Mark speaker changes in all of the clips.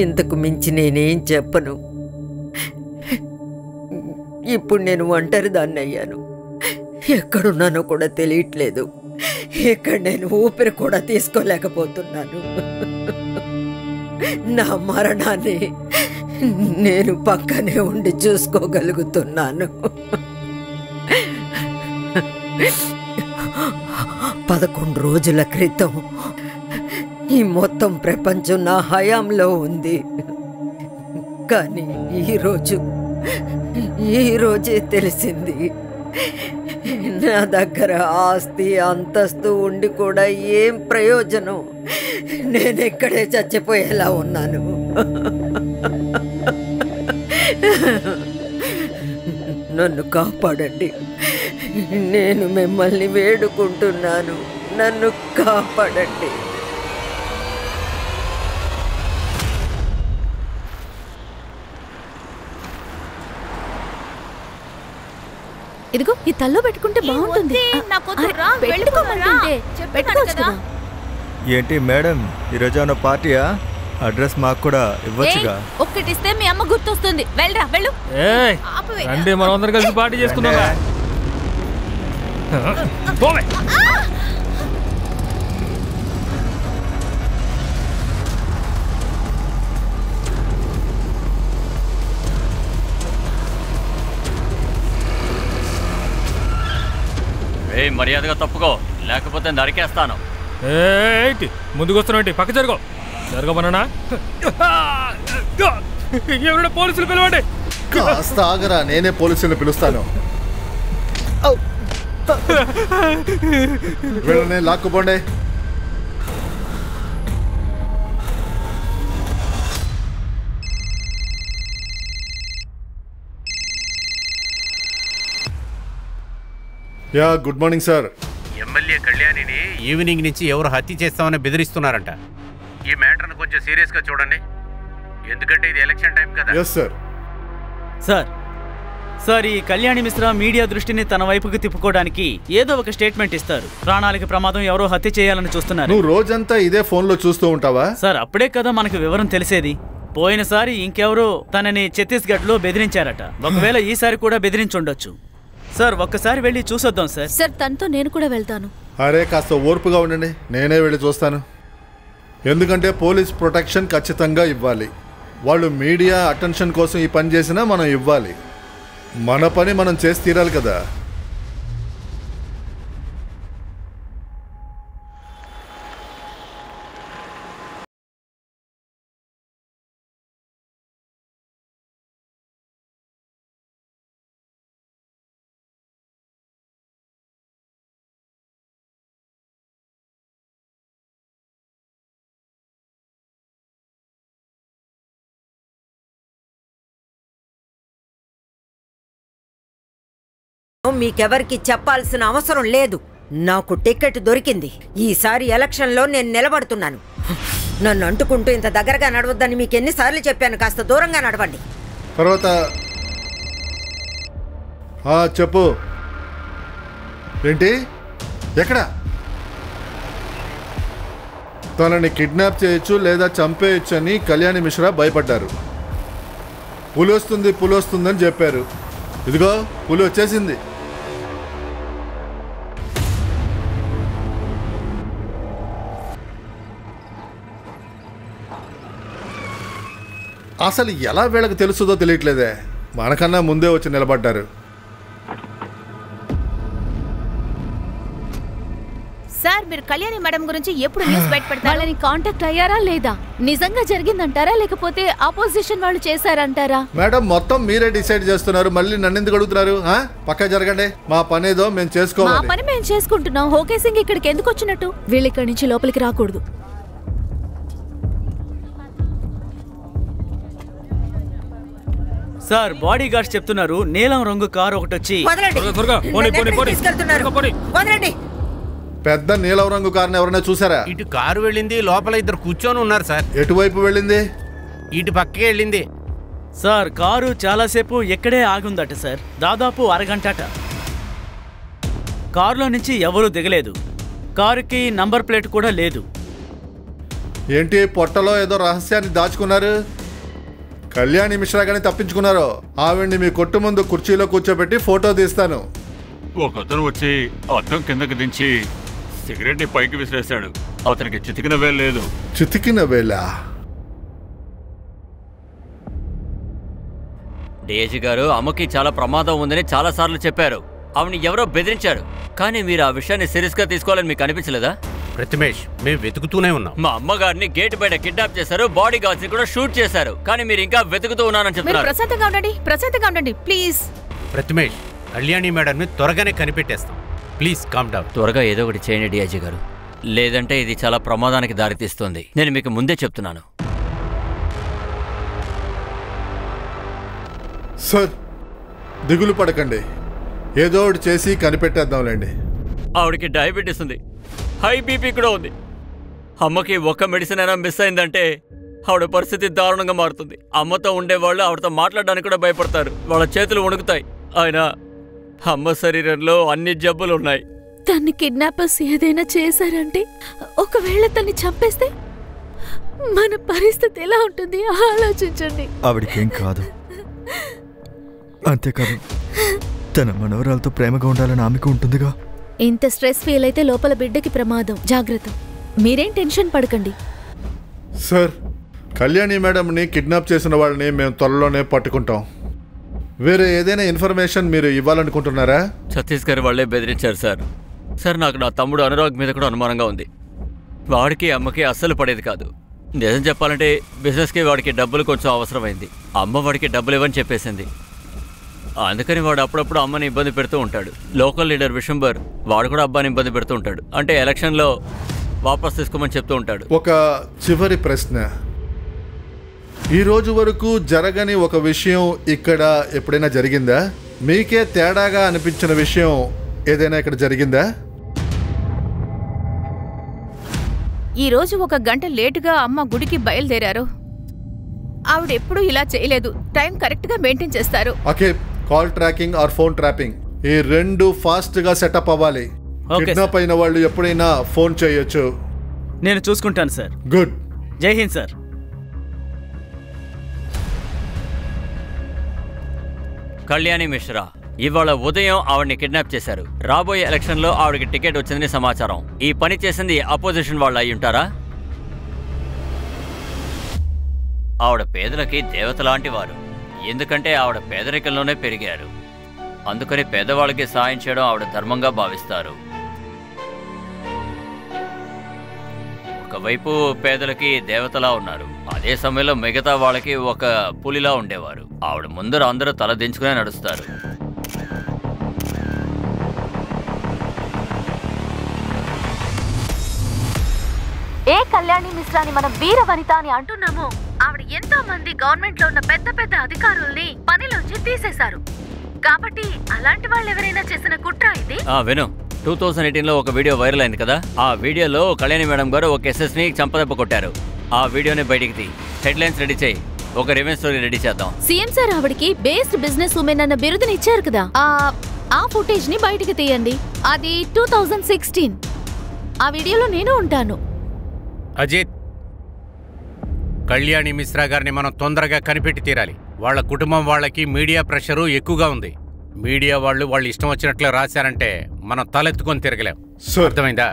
Speaker 1: ఇంతకు మించి నేనేం చెప్పను. ఇప్పుడు నేను ఒంటరిదాన్ని అయ్యాను. ఎక్కడున్నానో కూడా తెలియట్లేదు. ఇక్కడ నేను ఊపిరి కూడా తీసుకోలేకపోతున్నాను. నా మరణాన్ని నేను పక్కనే ఉండి చూసుకోగలుగుతున్నాను. 11 రోజుల క్రితం ఈ మొత్తం ప్రపంచం నా హయాంలో ఉంది. కానీ ఈరోజే తెలిసింది, నా దగ్గర ఆస్తి అంతస్తు ఉండి కూడా ఏం ప్రయోజనం, నేను ఇక్కడే చచ్చిపోయేలా ఉన్నాను. నన్ను కాపాడండి, నేను మిమ్మల్ని వేడుకుంటున్నాను, నన్ను కాపాడండి.
Speaker 2: ఇదిగో ఈ తల్లో పెట్టుకుంటే బాగుంటుంది.
Speaker 3: ఏంటి మేడం, ఈరోజు ఏమైనా పార్టీయా? అడ్రస్ మాకు కూడా ఇవ్వచ్చుగా.
Speaker 2: ఒక్కటిస్తే మీ అమ్మ గుర్తొస్తుంది. వెళ్ళరా వెళ్ళు.
Speaker 4: రండి మనం అందరం కలిసి పార్టీ చేసుకుందాం.
Speaker 5: మర్యాదగా తప్పుకో, లేకపోతే నరికేస్తాను.
Speaker 4: ముందుకొస్తున్నా, పక్క జరగమన్నా. ఎవరైనా పోలీసులు పిలవండి.
Speaker 6: కాస్త ఆగరా, నేనే పోలీసులను పిలుస్తాను. వీళ్ళని లాక్కుపోండి. Yeah good morning sir.
Speaker 7: MLA కళ్యాణిని ఈవినింగ్ నుంచి ఎవరు హత్య చేస్తామని బెదిరిస్తున్నారంట. ఈ మ్యాటర్ను కొంచెం సీరియస్గా చూడండి, ఎందుకంటే ఇది ఎలక్షన్ టైం కదా.
Speaker 6: Yes sir.
Speaker 8: సార్ ఈ కళ్యాణి మిశ్రా మీడియా దృష్టిని తన వైపుకి తిప్పుకోవడానికి ఏదో ఒక స్టేట్మెంట్ ఇస్తారు. ప్రాణాలకు ప్రమాదం, ఎవరో హత్య చేయాలని చూస్తున్నారు.
Speaker 6: నువ్వు రోజంతా ఇదే ఫోన్లో చూస్తూ ఉంటావా?
Speaker 8: సార్ అప్పుడే కదా మనకు వివరం తెలిసేది. పోయినసారి ఇంకెవరో తనని ఛత్తీస్గఢ్లో బెదిరించారట. ఒకవేళ ఈసారి కూడా బెదిరించుండొచ్చు. సార్ ఒక్కసారి వెళ్ళి చూసొద్దాం సార్.
Speaker 2: సార్ తనతో నేను కూడా వెళ్తాను.
Speaker 6: అరే కాస్త ఓర్పుగా ఉండండి, నేనే వెళ్ళి చూస్తాను. ఎందుకంటే పోలీస్ ప్రొటెక్షన్ ఖచ్చితంగా ఇవ్వాలి. వాళ్ళు మీడియా అటెన్షన్ కోసం ఈ పని చేసినా మనం ఇవ్వాలి. మన పని మనం చేసి తీరాలి కదా.
Speaker 1: మీకెవరికి చెప్పాల్సిన అవసరం లేదు. నాకు టికెట్ దొరికింది. ఈసారి ఎలక్షన్లో నేను నిలబడుతున్నాను. నన్ను అంటుకుంటూ ఇంత దగ్గరగా నడవద్దని మీకు ఎన్నిసార్లు చెప్పాను. కాస్త దూరంగా నడవండి.
Speaker 6: తర్వాత చెప్పు. ఏంటి? ఎక్కడ? తనని కిడ్నాప్ చేయొచ్చు లేదా చంపేయచ్చు అని కళ్యాణి మిశ్రా భయపడ్డారు. పులి వస్తుందని చెప్పారు. ఇదిగో పులి వచ్చేసింది. అసలు ఎలా వీళ్ళకి తెలుస్తుందో తెలియట్లేదే. మనకన్నా ముందే వచ్చి నిలబడ్డారు.
Speaker 2: సార్ మీరు కళ్యాణి మేడం గురించి ఎప్పుడు న్యూస్ బయటపెడతారు? వాళ్ళని కాంటాక్ట్ అయ్యారా లేదా? నిజంగా జరిగిందంటారా లేకపోతే ఆపోజిషన్ వాళ్ళు చేశారంటారా?
Speaker 6: మేడం మొత్తం మీరే డిసైడ్ చేస్తున్నారు, మళ్ళీ నన్ను ఎందుకు అడుగుతున్నారు? పక్క జరగండి, మా పనేదో మేము చేసుకోవాలి.
Speaker 2: మా పని మేము చేసుకుంటున్నాం. హోకే సింగ్ ఇక్కడికి ఎందుకు వచ్చినట్టు? వీళ్ళు ఇక్కడి నుంచి లోపలికి రాకూడదు.
Speaker 8: సార్ బాడీ గార్డ్స్ చెప్తున్నారు నీలం రంగు కారు ఒకటి వచ్చి
Speaker 6: పెద్ద నీలం రంగు కారుని ఎవరైనా చూసారా?
Speaker 7: ఇటు కారు వెళ్ళింది, లోపల ఇద్దరు కూర్చొని ఉన్నారు సార్.
Speaker 6: ఎటువైపు వెళ్ళింది?
Speaker 7: ఇటు పక్కకే వెళ్ళింది
Speaker 8: సార్. కారు చాలాసేపు ఎక్కడే ఆగుందట సార్, దాదాపు అరగంటట. కారులో నుంచి ఎవరూ దిగలేదు. కారుకి నంబర్ ప్లేట్ కూడా లేదు.
Speaker 6: ఏంటి పొట్టలో ఏదో రహస్యాన్ని దాచుకున్నారు? కళ్యాణి మిశ్రా గాని తప్పించుకున్నారు. ఆవిడ్ని మీ కొట్టు ముందు కుర్చీలో కూర్చోబెట్టి ఫోటో తీస్తాను.
Speaker 5: ఒకతను వచ్చి అద్దం కిందకి దించి సిగరెట్ ని పైకి విసిరేశాడు. అతనికి చితికిన వేలు లేదు.
Speaker 6: చితికిన వేళ?
Speaker 5: డిఐజీ గారు అమ్మకి చాలా ప్రమాదం ఉందని చాలా సార్లు చెప్పారు. ఆవిని ఎవరో బెదిరించారు. కానీ మీరు ఆ విషయాన్ని సీరియస్ గా తీసుకోవాలని మీకు అనిపించలేదా?
Speaker 7: ప్రతిమేష్, మేము వెతుకుతూనే ఉన్నాం.
Speaker 5: మా అమ్మగారిని గేట్ బయట కిడ్నాప్ చేశారు, బాడీ గార్డ్స్ ని కూడా షూట్ చేశారు. కానీ మీరు ఇంకా వెతుకుతూ ఉన్నారని చెప్తున్నారు.
Speaker 2: ప్రశాంతంగా ఉండండి ప్లీజ్.
Speaker 7: ప్రతిమేష్, కళ్యాణి మేడంని త్వరగానే కనిపెట్టేస్తాం. Please calm down.
Speaker 5: త్వరగా ఏదో ఒకటి చేయండి డిఐజీ గారు, లేదంటే ఇది చాలా ప్రమాదానికి దారితీస్తుంది. నేను మీకు ముందే చెప్తున్నాను.
Speaker 6: సార్, దిగులు పడకండి, ఏదో ఒకటి చేసి కనిపెట్టేద్దాంలేండి.
Speaker 5: ఆవిడకి డయాబెటీస్ ఉంది, హై బీపీ కూడా ఉంది. అమ్మకి ఒక్క మెడిసిన్ అయినా మిస్ అయిందంటే ఆవిడ పరిస్థితి దారుణంగా మారుతుంది. అమ్మతో ఉండేవాళ్ళు ఆవిడతో మాట్లాడడానికి కూడా భయపడతారు, వాళ్ళ చేతులు వణుకుతాయి. ఆయన అమ్మ శరీరంలో అన్ని జబ్బులు ఉన్నాయి.
Speaker 2: తన్ని కిడ్నాపర్స్ ఏదైనా చేశారంటే, ఒకవేళ తన్ని చంపేస్తే మన పరిస్థితి ఎలా ఉంటుంది ఆలోచించండి.
Speaker 3: ఆవిడకేం కాదు, అంతేకాదు తన మనవరాలతో ప్రేమగా ఉండాలని ఆమెకు ఉంటుందిగా.
Speaker 2: ఇంత స్ట్రెస్ ఫీల్ అయితే లోపల బిడ్డకి ప్రమాదం. జాగ్రత్త, మీరేం టెన్షన్ పడకండి.
Speaker 6: సార్, కళ్యాణి మేడంని కిడ్నాప్ చేసిన వాళ్ళని మేము త్వరలోనే పట్టుకుంటాం. వేరే ఏదైనా ఇన్ఫర్మేషన్ మీరు ఇవ్వాలనుకుంటున్నారా?
Speaker 5: ఛత్తీస్గఢ్ వాళ్ళే బెదిరించారు సార్. సార్, నాకు నా తమ్ముడు అనురాగ్ మీద కూడా అనుమానంగా ఉంది. వాడికి అమ్మకి అస్సలు పడేది కాదు. నిజం చెప్పాలంటే బిజినెస్కి వాడికి డబ్బులు కొంచెం అవసరమైంది. అమ్మ వాడికి డబ్బులు ఇవ్వని చెప్పేసింది. అందుకని వాడు అప్పుడప్పుడు అమ్మని ఇబ్బంది పెడుతూ ఉంటాడు. లోకల్ లీడర్ విశంబర్, వాడు కూడా అబ్బాని ఇబ్బంది పెడుతూ ఉంటాడు. అంటే ఎలక్షన్లో వాపస్ తీసుకోమని చెప్తూ ఉంటాడు.
Speaker 6: ఒక చివరి ప్రశ్న, ఈ రోజు వరకు జరగని ఒక విషయం ఇక్కడ ఎప్పుడైనా జరిగిందా? మీకే తేడాగా అనిపించిన విషయం ఏదైనా ఇక్కడ జరిగిందా?
Speaker 2: ఈ రోజు 1 గంట లేటుగా అమ్మ గుడికి బయలుదేరారు. ఆవిడెప్పుడూ ఇలా చేయలేదు. టైం కరెక్ట్ గా మెయింటైన్ చేస్తారు.
Speaker 6: Okay, call tracking or phone trapping ఈ రెండు ఫాస్ట్ గా సెటప్ అవ్వాలి. కిడ్నాప్ అయిన వాళ్ళు ఎప్పుడైనా ఫోన్ చేయొచ్చు.
Speaker 8: నేను చూసుకుంటాను సార్.
Speaker 6: గుడ్.
Speaker 8: జై హింద్ సార్.
Speaker 5: కళ్యాణి మిశ్రా ఇవాళ ఉదయం ఆవిడ్ని కిడ్నాప్ చేశారు. రాబోయే ఎలక్షన్లో ఆవిడకి టికెట్ వచ్చిందని సమాచారం. ఈ పని చేసింది అపోజిషన్ వాళ్ళు అయి ఉంటారా? ఆవిడ పేదలకి దేవత లాంటి వారు. ఎందుకంటే ఆవిడ పేదరికంలోనే పెరిగారు. అందుకని పేదవాళ్ళకి సాయం చేయడం ఆవిడ ధర్మంగా భావిస్తారు. ఒకవైపు పేదలకి దేవతలా ఉన్నారు, అదే సమయంలో మిగతా వాళ్ళకి ఒక పులిలా ఉండేవారు. ఆవిడ ముందర అందరూ తల దించుకునే నడుస్తారు.
Speaker 2: ఏ కళ్యాణి మిశ్రాని మనం వీర వనిత అని అంటున్నామో, ఆవిడ ఎంతో మంది గవర్నమెంట్ లో ఉన్న పెద్ద పెద్ద అధికారుల్ని పనిలోంచి తీసేశారు. కాబట్టి అలాంటి వాళ్ళు ఎవరైనా చేసిన కుట్ర ఇది.
Speaker 5: విను, 2018లో ఒక వీడియో వైరల్ అయింది కదా. ఆ వీడియోలో కళ్యాణి మేడం గారు ఒక ఎస్ఎస్ ని చంపదెబ్బ కొట్టారు. ఆ వీడియోని బయటికి తీ, హెడ్లైన్స్ రెడీ చేయి, ఒక రివెంజ్ స్టోరీ రెడీ చేద్దాం.
Speaker 2: సీఎం సార్ ఆవిడకి బేస్డ్ బిజినెస్ ఉమెన్ అన్న బిరుదుని ఇచ్చారు కదా. ఆ ఫుటేజ్ ని బయటికి తీయండి. అది 2016. ఆ వీడియోలో నేను ఉంటాను.
Speaker 7: అజిత్, కళ్యాణి మిశ్రా గారిని మనం తొందరగా కనిపెట్టి తీరాలి. వాళ్ళ కుటుంబం వాళ్ళకి మీడియా ప్రెషరు ఎక్కువగా ఉంది. మీడియా వాళ్ళు ఇష్టం వచ్చినట్లు రాశారంటే మనం తలెత్తుకొని తిరగలేం. అర్థమైందా?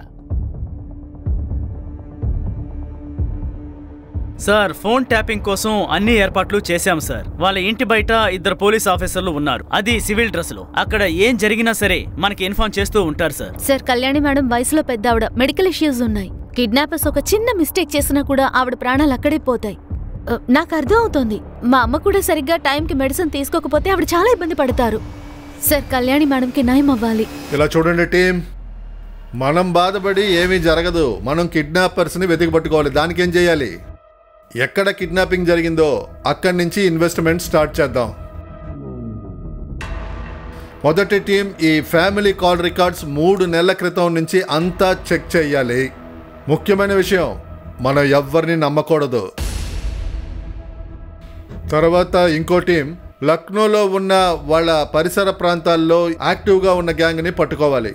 Speaker 8: సార్, ఫోన్ ట్యాపింగ్ కోసం అన్ని ఏర్పాట్లు చేశాం సార్. వాళ్ళ ఇంటి బయట 2 పోలీస్ ఆఫీసర్లు ఉన్నారు, అది సివిల్ డ్రెస్ లో. అక్కడ ఏం జరిగినా సరే మనకి ఇన్ఫార్మ్ చేస్తూ ఉంటారు సార్.
Speaker 2: సార్, కళ్యాణి మేడం వయసులో పెద్ద ఆవిడ, మెడికల్ ఇష్యూస్ ఉన్నాయి. కిడ్నాపర్స్ ఒక చిన్న మిస్టేక్ చేసినా కూడా ఆవిడ ప్రాణాలు అక్కడే పోతాయి. నాకు అర్థం అవుతోంది. మా అమ్మ కూడా సరిగ్గా టైంకి మెడిసిన్ తీసుకోకపోతే ఆవిడ చాలా ఇబ్బంది పడతారు. సార్, కళ్యాణి మేడంకి న్యాయం అవ్వాలి.
Speaker 6: ఇలా చూడండి టీం, మనం బాధపడి ఏమీ జరగదు. మనం కిడ్నాపర్స్ని వెతికి పట్టుకోవాలి. దానికి ఏం చేయాలి? ఎక్కడ కిడ్నాపింగ్ జరిగిందో అక్కడి నుంచి ఇన్వెస్ట్మెంట్ స్టార్ట్ చేద్దాం. మొదటి టీం ఈ ఫ్యామిలీ కాల్ రికార్డ్స్ 3 నెలల క్రితం నుంచి అంతా చెక్ చేయాలి. ముఖ్యమైన విషయం, మనం ఎవ్వరిని నమ్మకూడదు. తర్వాత ఇంకో టీం లక్నోలో ఉన్న వాళ్ళ పరిసర ప్రాంతాల్లో యాక్టివ్గా ఉన్న గ్యాంగ్ని పట్టుకోవాలి.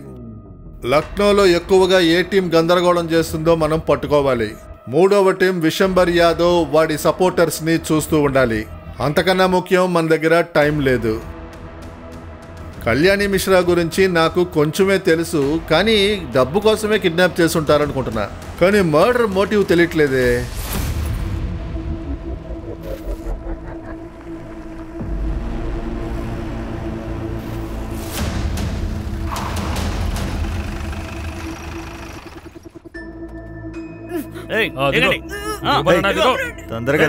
Speaker 6: లక్నోలో ఎక్కువగా ఏ టీం గందరగోళం చేస్తుందో మనం పట్టుకోవాలి. మూడవ టీం విశంబర్ యాదవ్ వాడి సపోర్టర్స్ని చూస్తూ ఉండాలి. అంతకన్నా ముఖ్యం మన దగ్గర టైం లేదు. కళ్యాణి మిశ్రా గురించి నాకు కొంచెమే తెలుసు, కానీ డబ్బు కోసమే కిడ్నాప్ చేసుంటారనుకుంటున్నా. కానీ మర్డర్ మోటివ్ తెలియట్లేదే.
Speaker 3: తొందరగా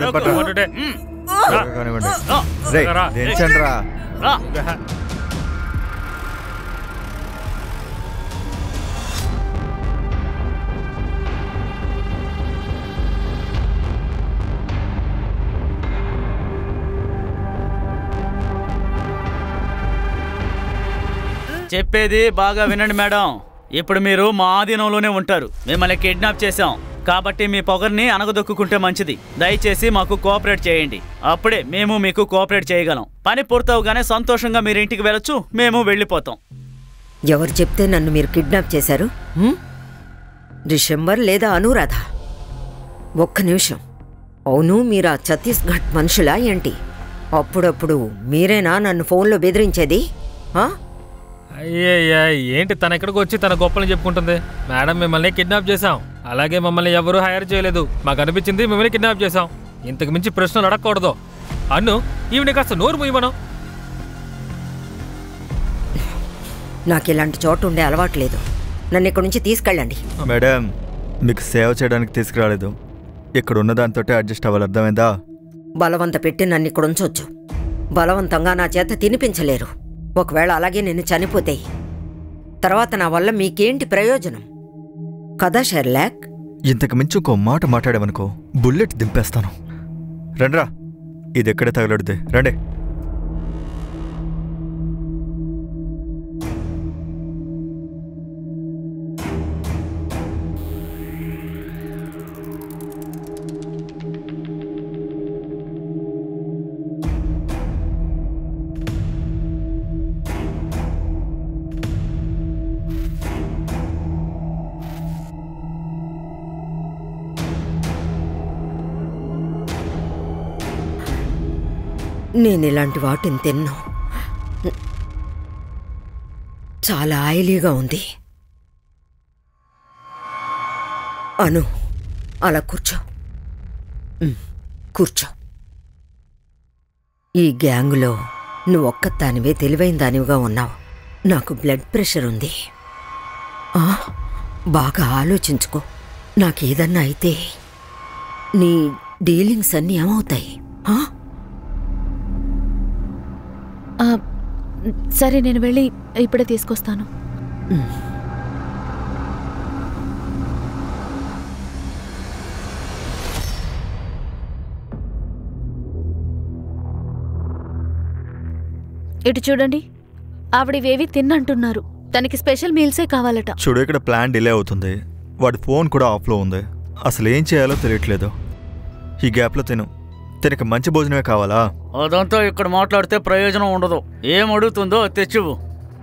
Speaker 3: కానివ్వండి.
Speaker 8: చెప్పేది బాగా వినండి మేడం. ఇప్పుడు మీరు మా ఆధీనంలోనే ఉంటారు. మిమ్మల్ని కిడ్నాప్ చేశాం కాబట్టి మీ పొగర్ని అనగదొక్కుంటే మంచిది. దయచేసి మాకు కోఆపరేట్ చేయండి. అప్పుడే మేము మీకు కోఆపరేట్ చేయగలం. పని పూర్తవగానే సంతోషంగా మీరు ఇంటికి వెళ్ళొచ్చు, మేము వెళ్ళిపోతాం.
Speaker 1: ఎవరు చెప్తే నన్ను మీరు కిడ్నాప్ చేశారు? డిసెంబర్ లేదా అనురాధ? ఒక్క నిమిషం. అవును, మీరు ఆ ఛత్తీస్గఢ్ మనుషులా ఏంటి? అప్పుడప్పుడు మీరేనా నన్ను ఫోన్లో బెదిరించేది?
Speaker 4: అయ్యయ్యా, ఏంటి తన ఇక్కడికి వచ్చి తన గొప్పలు చెప్పుకుంటుంది? మేడం, మిమ్మల్ని కిడ్నాప్ చేశాం. అలాగే మమ్మల్ని ఎవరూ హైర్ చేయలేదు. మాకు అనిపించింది మిమ్మల్ని కిడ్నాప్ చేశాం. ఇంతకు మించి ప్రశ్నలు అడగకూడదు. అన్ను, ఈవిని కాస్త నోరు మూయమను.
Speaker 1: నాకు ఇలాంటి చోటు ఉండే అలవాటు లేదు. నన్ను ఇక్కడి నుంచి తీసుకెళ్ళండి.
Speaker 3: మేడం, మీకు సేవ చేయడానికి తీసుకురాలేదు. ఇక్కడ ఉన్న దాంతో అడ్జస్ట్ అవ్వాలి, అర్థమైందా?
Speaker 1: బలవంత పెట్టి నన్ను ఇక్కడ ఉంచొచ్చు. బలవంతంగా నా చేత తినిపించలేరు. ఒకవేళ అలాగే నేను చనిపోతే తర్వాత నా వల్ల మీకేంటి ప్రయోజనం? కదా షెర్లాక్?
Speaker 3: ఇంతకు మించి ఇంకో మాట మాట్లాడామనుకో, బుల్లెట్ దింపేస్తాను. రండ్రా, ఇది ఎక్కడే తగలడుద్ది. రండి.
Speaker 1: నేను ఇలాంటి వాటిని తిన్నా. చాలా ఆయిలీగా ఉంది. అను, అలా కూర్చో. కూర్చో. ఈ గ్యాంగులో నువ్వు ఒక్కదానివే తెలివైన దానివిగా ఉన్నావు. నాకు బ్లడ్ ప్రెషర్ ఉంది. బాగా ఆలోచించుకో. నాకేదన్నా అయితే నీ డీలింగ్స్ అన్నీ ఏమవుతాయి?
Speaker 2: సరే, నేను వెళ్ళి ఇప్పుడే తీసుకొస్తాను. ఇటు చూడండి, ఆవిడవేవి తిన్నంటున్నారు. తనకి స్పెషల్ మీల్సే కావాలట.
Speaker 3: చూడు, ఇక్కడ ప్లాన్ డిలే అవుతుంది. వాడి ఫోన్ కూడా ఆఫ్లో ఉంది. అసలు ఏం చేయాలో తెలియట్లేదు. ఈ గ్యాప్లో తినకి మంచి భోజనమే కావాలా?
Speaker 8: అదంతా ఇక్కడ మాట్లాడితే ప్రయోజనం ఉండదు. ఏం అడుగుతుందో తెచ్చివు.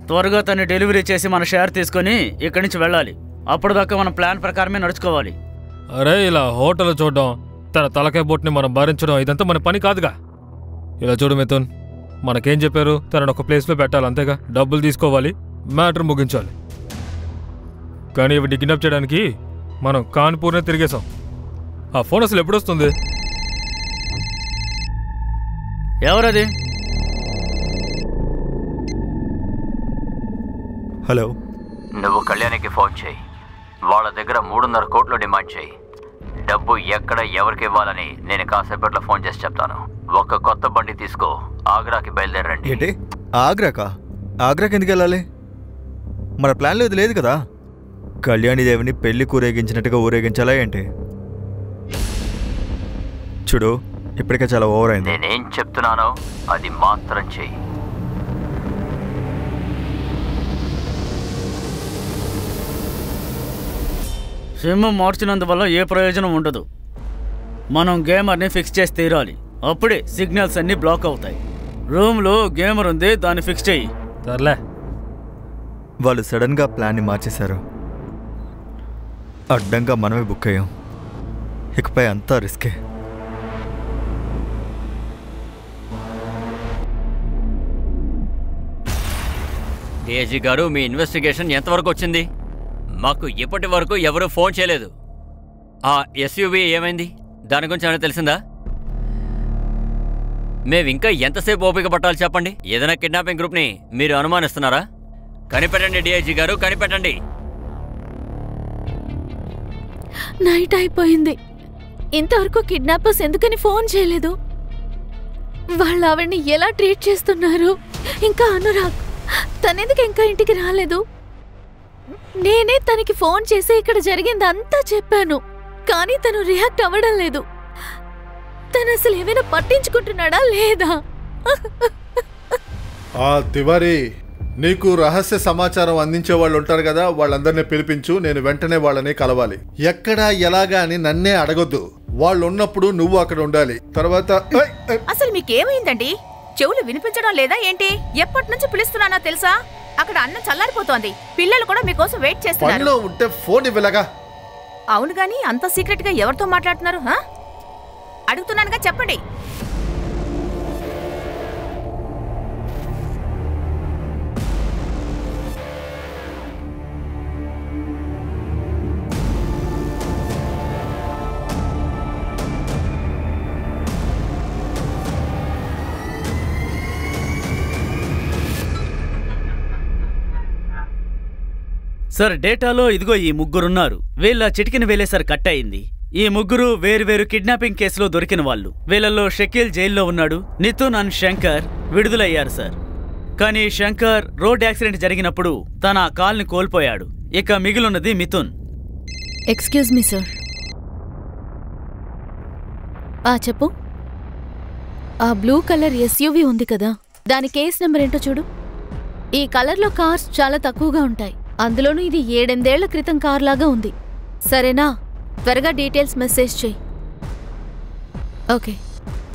Speaker 8: త్వరగా తను డెలివరీ చేసి మన షేర్ తీసుకొని ఇక్కడి నుంచి వెళ్ళాలి. అప్పటిదాకా మన ప్లాన్ ప్రకారమే నడుచుకోవాలి.
Speaker 4: అరే, ఇలా హోటల్ చూడడం, తన తలకాయ బొట్టుని మనం భరించడం, ఇదంతా మన పని కాదుగా. ఇలా చూడు మిథున్, మనకేం చెప్పారు? తనను ఒక ప్లేస్లో పెట్టాలి, అంతేగా. డబ్బులు తీసుకోవాలి, మ్యాటర్ ముగించాలి. కానీ ఇవి కిడ్నాప్ చేయడానికి మనం కాన్పూర్నే తిరిగేసాం. ఆ ఫోన్ అసలు ఎప్పుడొస్తుంది?
Speaker 8: ఎవరది?
Speaker 3: హలో,
Speaker 5: నువ్వు కళ్యాణికి ఫోన్ చేయి. వాళ్ళ దగ్గర 3.5 కోట్లు డిమాండ్ చేయి. డబ్బు ఎక్కడ ఎవరికి ఇవ్వాలని నేను కాసేపట్లో ఫోన్ చేసి చెప్తాను. ఒక కొత్త బండి తీసుకో, ఆగ్రాకి బయలుదేరండి.
Speaker 3: ఏంటి ఆగ్రాకా? ఆగ్రాకి ఎందుకు వెళ్ళాలి? మన ప్లాన్లో ఇది లేదు కదా. కళ్యాణిదేవిని పెళ్లి ఊరేగించినట్టుగా ఊరేగించాలా ఏంటి? చూడు, ఇప్పటికే చాలా ఓవర్ అయింది.
Speaker 5: నేనేం చెప్తున్నానో అది మాత్రం చెయ్యి.
Speaker 8: సిమ్ మార్చినందువల్ల ఏ ప్రయోజనం ఉండదు. మనం గేమర్ని ఫిక్స్ చేసి తీరాలి. అప్పుడే సిగ్నల్స్ అన్నీ బ్లాక్ అవుతాయి. రూమ్లో గేమర్ ఉంది, దాన్ని ఫిక్స్ చెయ్యి.
Speaker 4: సర్లే.
Speaker 3: వాళ్ళు సడన్గా ప్లాన్ని మార్చేశారు. అడ్డంగా మనమే బుక్ అయ్యాం. ఇకపై అంతా రిస్కే.
Speaker 5: డిఐజీ గారు, మీ ఇన్వెస్టిగేషన్ ఎంతవరకు వచ్చింది? మాకు ఇప్పటి వరకు ఎవరూ ఫోన్ చేయలేదు. ఆ ఎస్యూవీ ఏమైంది? దాని గురించి ఏమైనా తెలిసిందా? మేము ఇంకా ఎంతసేపు ఓపిక పట్టాలి చెప్పండి? ఏదైనా కిడ్నాపింగ్ గ్రూప్ని మీరు అనుమానిస్తున్నారా? కనిపెట్టండి డిఐజీ గారు, కనిపెట్టండి.
Speaker 2: నైట్ అయిపోయింది, ఇంతవరకు కిడ్నాపర్స్ ఎందుకని ఫోన్ చేయలేదు? వాళ్ళు ఆవిడ్ని ఎలా ట్రీట్ చేస్తున్నారు? ఇంకా అనురాగ్ తనెందుకు ఇంకా ఇంటికి రాలేదు? నేనే తనకి ఫోన్ చేసి ఇక్కడ జరిగిందంతా చెప్పాను, కానీ తను రియాక్ట్ అవ్వడం లేదు. తను అసలు ఏమైనా పట్టించుకుంటున్నాడా లేదా?
Speaker 6: తివారీ, నీకు రహస్య సమాచారం అందించే వాళ్ళు ఉంటారు కదా, వాళ్ళందరినీ పిలిపించు. నేను వెంటనే వాళ్ళని కలవాలి. ఎక్కడా ఎలాగా అని నన్నే అడగొద్దు. వాళ్ళు ఉన్నప్పుడు నువ్వు అక్కడ ఉండాలి. తర్వాత
Speaker 9: అసలు మీకేమైందండి? చెవులు వినిపించడం లేదా ఏంటి? ఎప్పటి నుంచి పిలుస్తున్నానో తెలుసా? అక్కడ అన్నం చల్లారిపోతోంది, పిల్లలు కూడా మీకోసం వెయిట్ చేస్తున్నారు.
Speaker 6: పనిలో ఉంటే ఫోన్ ఇవ్వలేగా?
Speaker 9: అవును గాని అంత సీక్రెట్ గా ఎవరితో మాట్లాడుతున్నారు? అడుగుతున్నానుగా, చెప్పండి.
Speaker 8: సార్, డేటాలో ఇదిగో ఈ ముగ్గురున్నారు. వీళ్ళ చిటికిన వేలేసారి కట్ అయింది. ఈ ముగ్గురు వేరువేరు కిడ్నాపింగ్ కేసులో దొరికిన వాళ్ళు. వీళ్ళల్లో షకీల్ జైల్లో ఉన్నాడు, నితున్ అండ్ శంకర్ విడుదలయ్యారు సార్. కానీ శంకర్ రోడ్ యాక్సిడెంట్ జరిగినప్పుడు తన కాల్ని కోల్పోయాడు. ఇక మిగిలినది మిథున్.
Speaker 2: Excuse me sir. చెప్పు. ఆ బ్లూ కలర్ ఎస్యూవీ ఉంది కదా, దాని కేస్ నెంబర్ ఏంటో చూడు. ఈ కలర్లో కార్స్ చాలా తక్కువగా ఉంటాయి, అందులోనూ ఇది 7-8 ఏళ్ల క్రితం కార్ లాగా ఉంది. సరేనా? త్వరగా డీటెయిల్స్ మెసేజ్ చెయ్యి. Okay,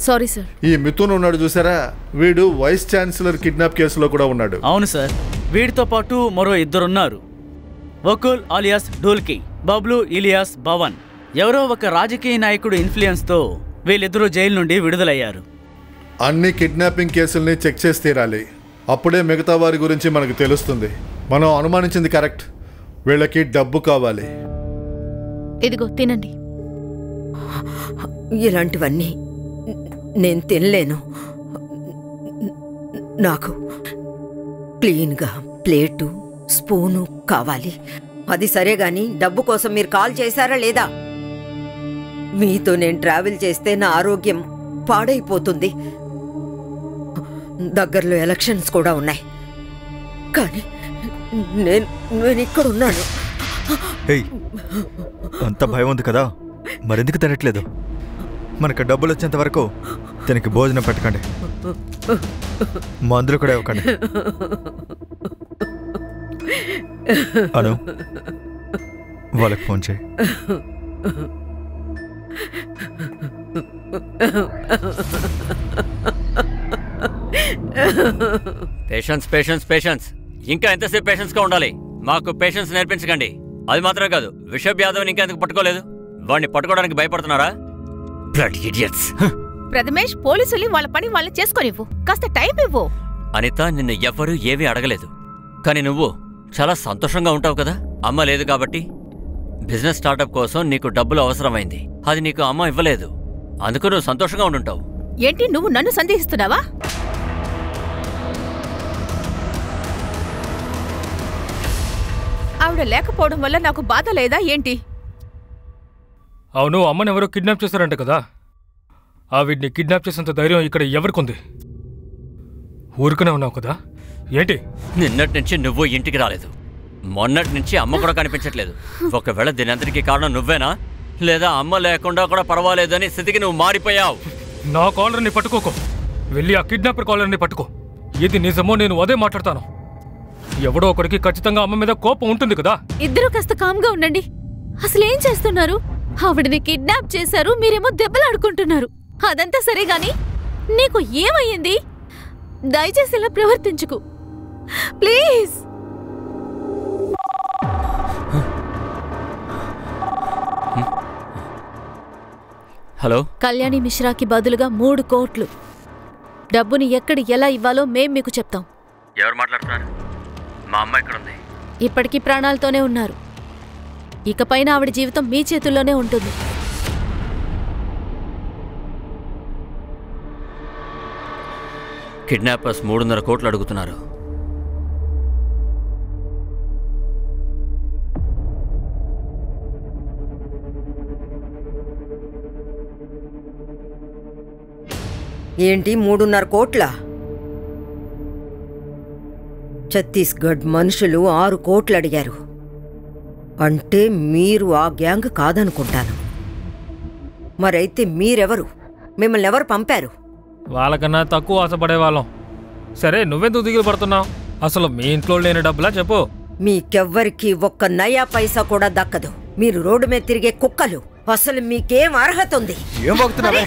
Speaker 2: sorry sir.
Speaker 6: ఈ మిథున్ ఉన్నాడు చూసారా, వీడు వైస్ ఛాన్సలర్ కిడ్నాప్ కేసులో కూడా ఉన్నాడు.
Speaker 8: అవును సార్, వీడితో పాటు మరో ఇద్దరున్నారు. వకుల్ ఆలియాస్ ఢోల్కి, బబ్లు ఇలియాస్ భవన్. ఎవరో ఒక రాజకీయ నాయకుడు ఇన్ఫ్లుయెన్స్తో వీళ్ళిద్దరూ జైలు నుండి విడుదలయ్యారు.
Speaker 6: అన్ని కిడ్నాపింగ్ కేసుల్ని చెక్ చేసి తీరాలి, అప్పుడే మిగతా వారి గురించి మనకు తెలుస్తుంది. మనం అనుమానించింది కరెక్ట్, వీళ్ళకి డబ్బు కావాలి.
Speaker 2: ఇదిగో తినండి.
Speaker 1: ఇలాంటివన్నీ నేను తినలేను. నాకు క్లీన్గా ప్లేటు స్పూను కావాలి. అది సరే గాని డబ్బు కోసం మీరు కాల్ చేశారా లేదా? మీతో నేను ట్రావెల్ చేస్తే నా ఆరోగ్యం పాడైపోతుంది. దగ్గరలో ఎలక్షన్స్ కూడా ఉన్నాయి, కానీ నేను ఇక్కడ ఉన్నాను.
Speaker 3: అంత భయం ఉంది కదా, మరెందుకు తినట్లేదు? మనకు డబ్బులు వచ్చేంత వరకు తనకి భోజనం పెట్టకండి, మందులు కూడా ఇవ్వకండి. అను, వాళ్ళకి ఫోన్ చేయి.
Speaker 5: Patience patience patience. ఇంకా ఎంతసేపు పేషెన్స్గా ఉండాలి? మాకు పేషెన్స్ నేర్పించకండి. అది మాత్రమే కాదు, విషబ్ యాదవ్ని ఇంకా ఎందుకు పట్టుకోలేదు? వాడిని పట్టుకోవడానికి భయపడుతున్నారా? Blood idiots.
Speaker 9: ప్రథమేష్, పోలీసులు వాళ్ళ పని వాళ్ళు చేసుకొనివ్వు, కాస్త టైం ఇవ్వు.
Speaker 5: అనిత, నిన్ను ఎవ్వరూ ఏమీ అడగలేదు, కానీ నువ్వు చాలా సంతోషంగా ఉంటావు కదా. అమ్మ లేదు కాబట్టి బిజినెస్ స్టార్టప్ కోసం నీకు డబ్బులు అవసరమైంది, అది నీకు అమ్మ ఇవ్వలేదు, అందుకు నువ్వు సంతోషంగా ఉండుంటావు.
Speaker 9: ఏంటి, నువ్వు నన్ను సందేహిస్తున్నావా? ఆవిడ లేకపోవడం వల్ల నాకు బాధ లేదా ఏంటి?
Speaker 4: అవును, అమ్మని ఎవరో కిడ్నాప్ చేశారంట కదా. ఆవిడ్ని కిడ్నాప్ చేసేంత ధైర్యం ఇక్కడ ఎవరికుంది? ఊరుకునే ఉన్నావు కదా, ఏంటి?
Speaker 5: నిన్నటి నుంచి నువ్వు ఇంటికి రాలేదు, మొన్నటి నుంచి అమ్మ కూడా కనిపించట్లేదు. ఒకవేళ దీనంతటికీ కారణం నువ్వేనా, లేదా అమ్మ లేకుండా కూడా పర్వాలేదని స్థితికి నువ్వు మారిపోయావు?
Speaker 4: నా కాలర్ని పట్టుకోకు, వెళ్ళి ఆ కిడ్నాపర్ కాలర్ని పట్టుకో. ఇది నిజమో నేను అదే మాట్లాడతాను. ఎవడో ఒకడికి ఖచ్చితంగా అమ్మ మీద కోపం ఉంటుంది కదా.
Speaker 2: ఇద్దరు కాస్త కామ్గా ఉండండి. అసలేం చేస్తున్నారు? ఆవిడని కిడ్నాప్ చేశారు, మీరేమో దెబ్బలాడుకుంటున్నారు. అదంతా సరే గాని నీకు ఏమయ్యింది? దయచేసి ఇలా ప్రవర్తించుకు ప్లీజ్.
Speaker 5: హలో.
Speaker 2: కళ్యాణి మిశ్రాకి బదులుగా 3 కోట్లు. డబ్బుని ఎక్కడ ఎలా ఇవ్వాలో మేం మీకు చెప్తాం.
Speaker 5: ఎవరు మాట్లాడుతున్నారు? మా అమ్మ ఎక్కడుంది?
Speaker 2: ఇప్పటికీ ప్రాణాలతోనే ఉన్నారు. ఇకపైన ఆవిడ జీవితం మీ చేతుల్లోనే ఉంటుంది.
Speaker 5: కిడ్నాపర్స్ 3.5 కోట్లు అడుగుతున్నారు.
Speaker 1: ఏంటి 3.5 కోట్ల? ఛత్తీస్గఢ్ మనుషులు 6 కోట్లు అడిగారు. అంటే మీరు ఆ గ్యాంగ్ కాదనుకుంటాను. మరైతే మీరెవరు? మిమ్మల్ని ఎవరు పంపారు?
Speaker 4: వాళ్ళకన్నా తక్కువ ఆశపడేవాళ్ళం. సరే, నువ్వెందుకు దిగులు పడుతున్నావు? అసలు మీ ఇంట్లో లేని డబ్బులా చెప్పు.
Speaker 1: మీకెవ్వరికి ఒక్క నయా పైసా కూడా దక్కదు. మీరు రోడ్డు మీద తిరిగే కుక్కలు. అసలు మీకేం అర్హత ఉంది?
Speaker 3: ఏం వాగుతున్నావే?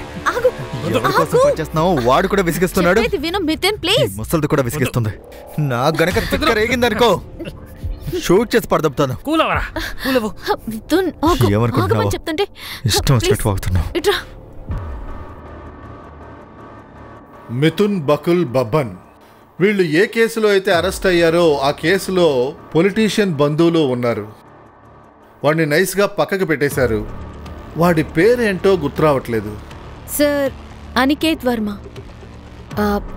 Speaker 3: ఎవరి కోసం పనిచేస్తున్నావు? వాడు కూడా విసిగిస్తున్నాడు. ముసలిది కూడా విసిగిస్తుంది. నా గనక తిక్క రేగిందనుకో షూట్ చేసి పడదపుతాను. ఏమనుకుంటున్నావు? ఇష్టం వచ్చినట్టు వాగుతున్నావు.
Speaker 6: మిథున్, బకుల్, బబ్బన్ వీళ్ళు ఏ కేసులో అయితే అరెస్ట్ అయ్యారో ఆ కేసులో పొలిటీషియన్ బంధువులు ఉన్నారు. వాడిని నైస్గా పక్కకు పెట్టేశారు. వాడి పేరేంటో గుర్తురావట్లేదు.
Speaker 2: Sir, Aniket Varma.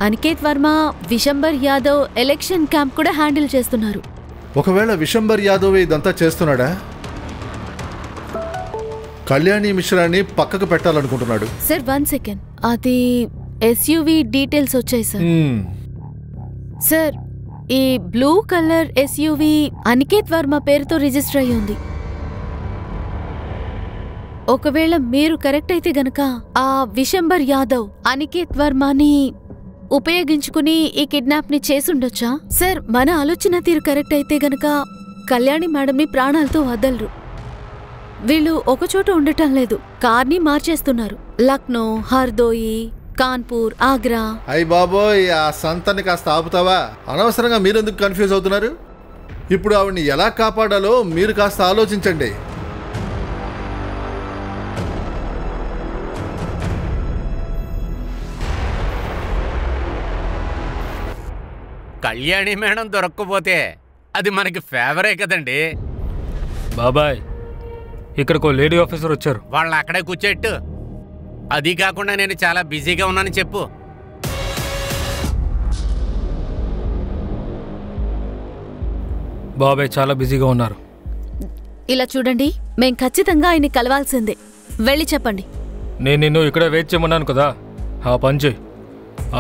Speaker 2: Aniket Varma Vishambar Yadav election camp కూడా హ్యాండిల్ చేస్తున్నారు.
Speaker 6: ఒకవేళ విశంబర్ యాదవ్ ఇదంతా చేస్తున్నాడా? కళ్యాణి మిశ్రాని పక్కకు పెట్టాలనుకుంటున్నాడు.
Speaker 2: సార్ 1 సెకండ్, అది ఎస్యూవి డీటెయిల్స్ వచ్చాయి సార్. సార్, ఈ blue colour SUV Aniket Varma పేరుతో రిజిస్టర్ అయ్యి ఉంది. ఒకవేళ మీరు కరెక్ట్ అయితే గనక ఆ విశంబర్ యాదవ్ అనికేత్ వర్మని ఉపయోగించుకుని ఈ కిడ్నాప్ ని చేసుండొచ్చా? సార్, మన ఆలోచన తీరు కరెక్ట్ అయితే గనక కళ్యాణి మేడంని ప్రాణాలతో వదలరు. వీళ్ళు ఒకచోట ఉండటం లేదు, కార్ని మార్చేస్తున్నారు. లక్నో, హర్దోయి, కాన్పూర్, ఆగ్రా.
Speaker 6: అయ్య బాబోయ్, ఆ సంతని కాస్త ఆపుతావా? అనవసరంగా మీరెందుకు కన్ఫ్యూజ్ అవుతున్నారు? ఇప్పుడు ఆవిడ్ని ఎలా కాపాడాలో మీరు కాస్త ఆలోచించండి.
Speaker 7: కళ్యాణి మేడం దొరక్కపోతే అది మనకి ఫేవరే కదండి.
Speaker 4: బాబాయ్, ఇక్కడికో లేడీ ఆఫీసర్ వచ్చారు.
Speaker 7: వాళ్ళని అక్కడే కూర్చోట్టు. అది కాకుండా నేను చాలా బిజీగా ఉన్నానని చెప్పు.
Speaker 4: బాబాయ్ చాలా బిజీగా ఉన్నారు.
Speaker 2: ఇలా చూడండి, మేం ఖచ్చితంగా ఆయన్ని కలవాల్సిందే. వెళ్ళి చెప్పండి.
Speaker 4: నేను నిన్ను ఇక్కడే వెయిట్ చేయమన్నాను కదా, ఆ పని చేయి.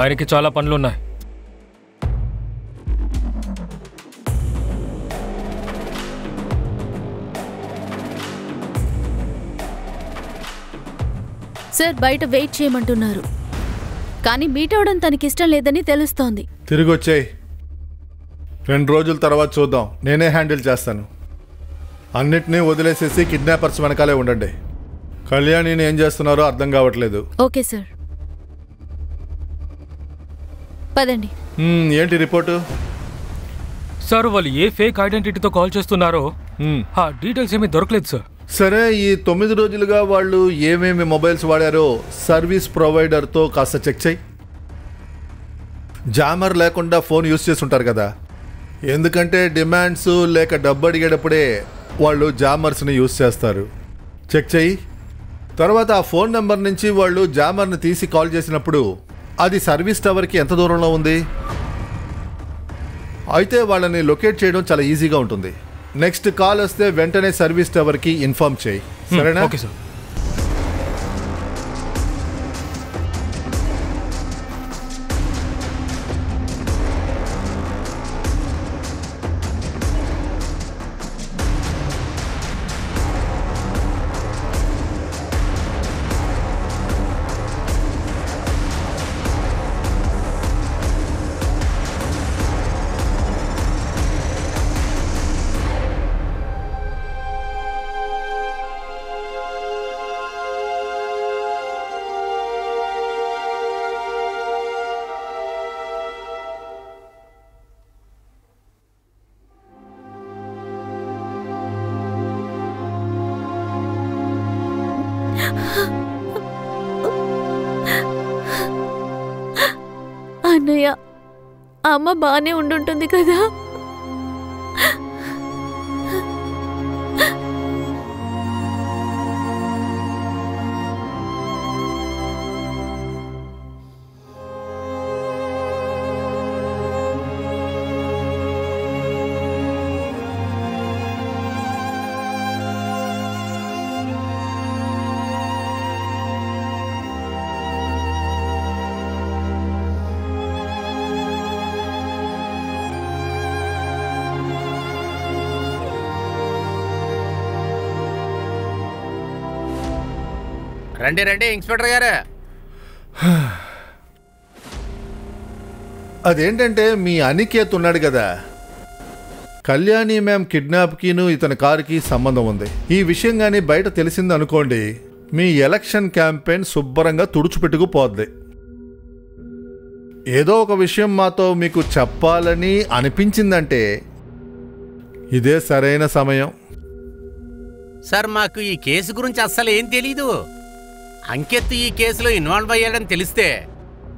Speaker 4: ఆయనకి చాలా పనులున్నాయి.
Speaker 2: సార్, బయట వెయిట్ చేయమంటున్నారు, కానీ మీట్ అవడం తనకిష్టం లేదని తెలుస్తోంది.
Speaker 6: తిరిగి వచ్చేయి. 2 రోజుల తర్వాత చూద్దాం. నేనే హ్యాండిల్ చేస్తాను. అన్నిటినీ వదిలేసేసి కిడ్నాపర్స్ వెనకాలే ఉండండి. కళ్యాణిని ఏం చేస్తున్నారో అర్థం కావట్లేదు.
Speaker 2: ఓకే సార్, పదండి.
Speaker 6: ఏంటి రిపోర్టు?
Speaker 4: సార్, వాళ్ళు ఏ ఫేక్ ఐడెంటిటీతో కాల్ చేస్తున్నారో ఆ డీటెయిల్స్ ఏమీ దొరకలేదు సార్.
Speaker 6: సరే, ఈ 9 రోజులుగా వాళ్ళు ఏమేమి మొబైల్స్ వాడారో సర్వీస్ ప్రొవైడర్తో కాస్త చెక్ చేయి. జామర్ లేకుండా ఫోన్ యూస్ చేసి ఉంటారు కదా, ఎందుకంటే డిమాండ్స్ లేక డబ్బు అడిగేటప్పుడే వాళ్ళు జామర్స్ని యూస్ చేస్తారు. చెక్ చేయి. తర్వాత ఆ ఫోన్ నెంబర్ నుంచి వాళ్ళు జామర్ని తీసి కాల్ చేసినప్పుడు అది సర్వీస్ టవర్కి ఎంత దూరంలో ఉంది? అయితే వాళ్ళని లొకేట్ చేయడం చాలా ఈజీగా ఉంటుంది. నెక్స్ట్ కాల్ వస్తే వెంటనే సర్వీస్ టవర్కి ఇన్ఫార్మ్ చేయి, సరేనా?
Speaker 4: Okay sir.
Speaker 2: అన్నయ్య, అమ్మ బానే ఉండుంటుంది కదా?
Speaker 7: రండి రండి ఇన్స్పెక్టర్ గారు.
Speaker 6: అదేంటంటే మీ అనికేత్ ఉన్నాడు కదా, కళ్యాణి మ్యామ్ కిడ్నాప్కిను ఇతని కారుకి సంబంధం ఉంది. ఈ విషయం కానీ బయట తెలిసింది అనుకోండి, మీ ఎలక్షన్ క్యాంపెయిన్ శుభ్రంగా తుడుచుపెట్టుకుపోద్ది. ఏదో ఒక విషయం మాతో మీకు చెప్పాలని అనిపించిందంటే ఇదే సరైన సమయం.
Speaker 7: సార్, మాకు ఈ కేసు గురించి అస్సలు ఏం తెలీదు. అంకిత్ ఈ కేసులో ఇన్వాల్వ్ అయ్యాడని తెలిస్తే